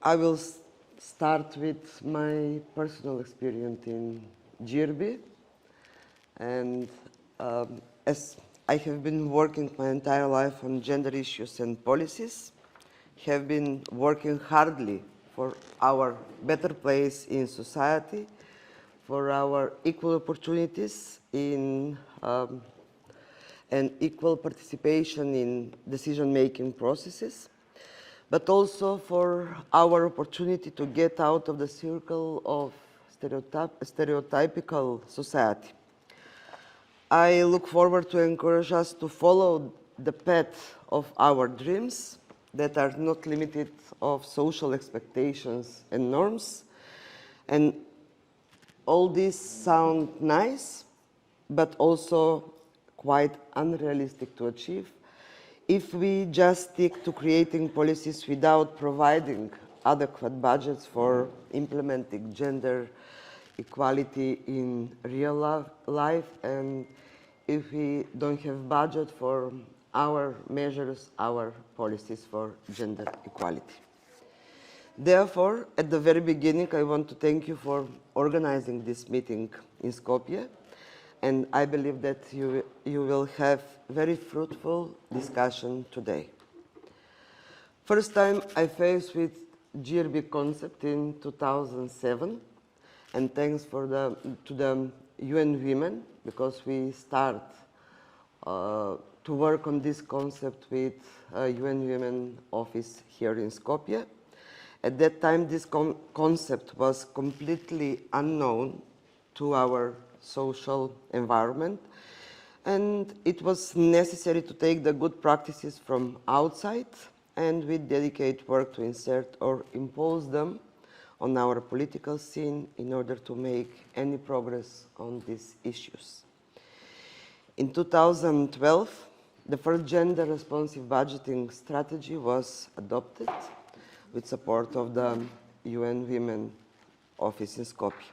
I will start with my personal experience in GIRBI. And as I have been working my entire life on gender issues and policies, have been working hardly for our better place in society, for our equal opportunities in and equal participation in decision-making processes, but also for our opportunity to get out of the circle of stereotypical society. I look forward to encourage us to follow the path of our dreams that are not limited of social expectations and norms. And all these sound nice, but also quite unrealistic to achieve if we just stick to creating policies without providing adequate budgets for implementing gender equality in real life, and if we don't have budget for our measures, our policies for gender equality. Therefore, at the very beginning, I want to thank you for organizing this meeting in Skopje, and I believe that you will have very fruitful discussion today. First time I faced with GRB concept in 2007, and thanks to the UN Women, because we start to work on this concept with UN Women office here in Skopje. At that time, this concept was completely unknown to our social environment, and it was necessary to take the good practices from outside and with dedicated work to insert or impose them on our political scene in order to make any progress on these issues. In 2012, the first gender-responsive budgeting strategy was adopted with support of the UN Women office in Skopje.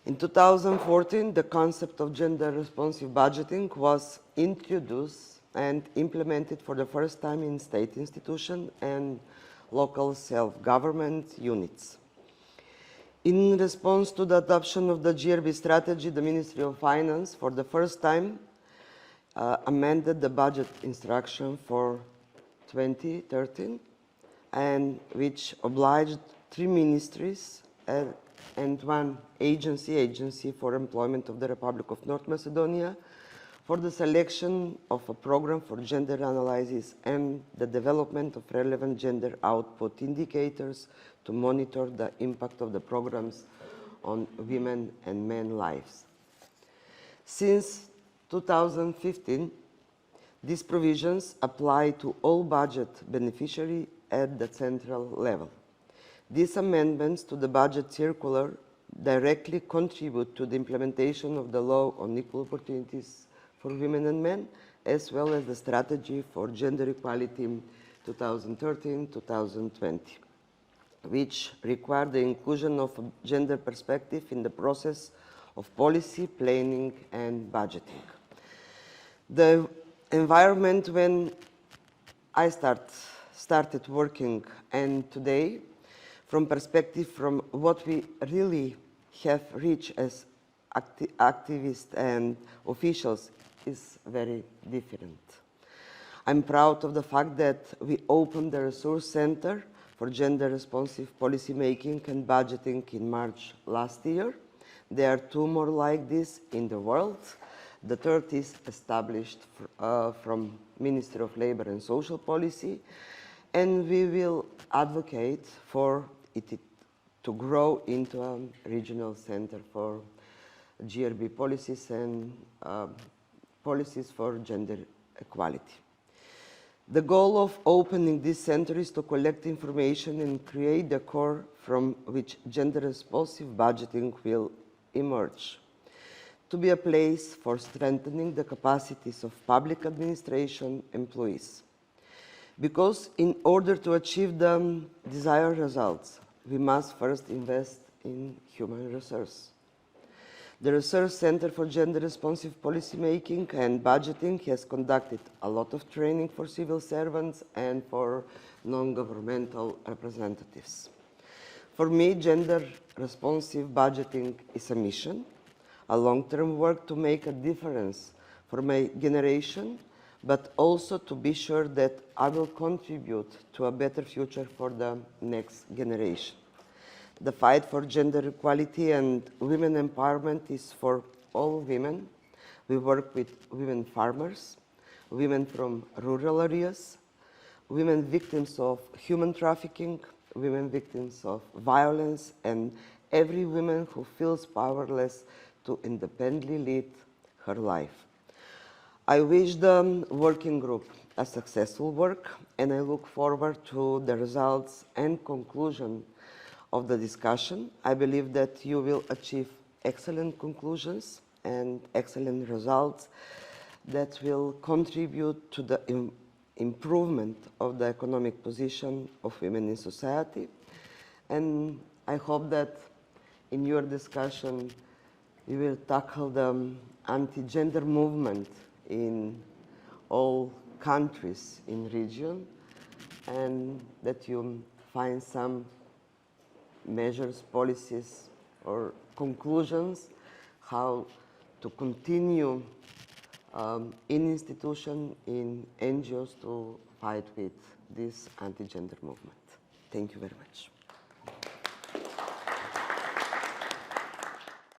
In 2014, the concept of gender-responsive budgeting was introduced and implemented for the first time in state institutions and local self-government units. In response to the adoption of the GRB strategy, the Ministry of Finance, for the first time, amended the budget instruction for 2013, and which obliged 3 ministries and 1 agency for employment of the Republic of North Macedonia, for the selection of a program for gender analysis and the development of relevant gender output indicators to monitor the impact of the programs on women and men lives. Since 2015, these provisions apply to all budget beneficiaries at the central level. These amendments to the budget circular directly contribute to the implementation of the law on equal opportunities for women and men, as well as the strategy for gender equality in 2013-2020, which require the inclusion of a gender perspective in the process of policy, planning, and budgeting. The environment when I started working and today, from perspective from what we really have reached as activists and officials, is very different. I'm proud of the fact that we opened the Resource Center for Gender Responsive Policy Making and Budgeting in March last year. There are 2 more like this in the world. The third is established from Ministry of Labor and Social Policy, and we will advocate for it to grow into a regional center for GRB policies and policies for gender equality. The goal of opening this center is to collect information and create the core from which gender-responsive budgeting will emerge, to be a place for strengthening the capacities of public administration employees. Because in order to achieve the desired results, we must first invest in human resources. The Research Center for Gender Responsive Policymaking and Budgeting has conducted a lot of training for civil servants and for non-governmental representatives. For me, gender responsive budgeting is a mission, a long-term work to make a difference for my generation, but also to be sure that I will contribute to a better future for the next generation. The fight for gender equality and women empowerment is for all women. We work with women farmers, women from rural areas, women victims of human trafficking, women victims of violence, and every woman who feels powerless to independently lead her life. I wish the working group a successful work, and I look forward to the results and conclusion of the discussion. I believe that you will achieve excellent conclusions and excellent results that will contribute to the improvement of the economic position of women in society. And I hope that in your discussion you will tackle the anti-gender movement in all countries in region, and that you find some measures, policies, or conclusions how to continue in institutions, in NGOs to fight with this anti-gender movement. Thank you very much.